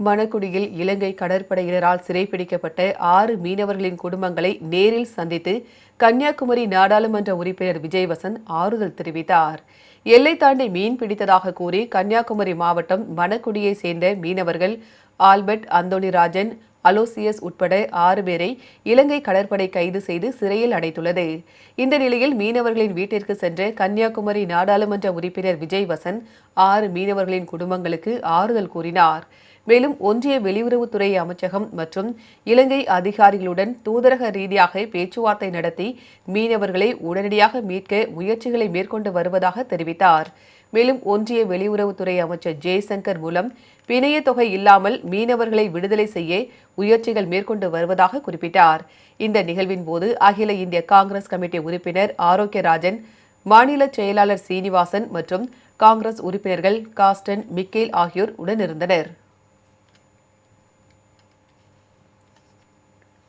மணக்குடியில் இலங்கை கடற்படையினரால் சிறைப்பிடிக்கப்பட்ட 6 மீனவர்களின் குடும்பங்களை நேரில் சந்தித்து கன்னியாகுமரி நாடாளுமன்ற உறுப்பினர் விஜயவசந்த் ஆறுதல் தெரிவித்தார். எல்லை தாண்டி மீன் பிடித்ததாக கூறி கன்னியாகுமரி மாவட்டம் மணக்குடியை சேர்ந்த மீனவர்கள் ஆல்பர்ட், அந்தோணிராஜன், அலோசியஸ் உட்பட 6 பேரை இலங்கை கடற்படை கைது செய்து சிறையில் அடைத்துள்ளது. இந்த நிலையில் மீனவர்களின் வீட்டிற்கு சென்ற கன்னியாகுமரி நாடாளுமன்ற உறுப்பினர் விஜயவசந்த் 6 மீனவர்களின் குடும்பங்களுக்கு ஆறுதல் கூறினார். மேலும் ஒன்றிய வெளியுறவுத்துறை அமைச்சகம் மற்றும் இலங்கை அதிகாரிகளுடன் தூதரக ரீதியாக பேச்சுவார்த்தை நடத்தி மீனவர்களை உடனடியாக மீட்க முயற்சிகளை மேற்கொண்டு வருவதாக தெரிவித்தார். மேலும் ஒன்றிய வெளியுறவுத்துறை அமைச்சர் ஜெய்சங்கர் மூலம் பிணைய தொகை இல்லாமல் மீனவர்களை விடுதலை செய்ய முயற்சிகள் மேற்கொண்டு வருவதாக குறிப்பிட்டார். இந்த நிகழ்வின் போது அகில இந்திய காங்கிரஸ் கமிட்டி உறுப்பினர் ஆரோக்கியராஜன், மாநில செயலாளர் சீனிவாசன் மற்றும் காங்கிரஸ் உறுப்பினர்கள் காஸ்டன், மிக்கேல் ஆகியோர் உடனிருந்தனர்.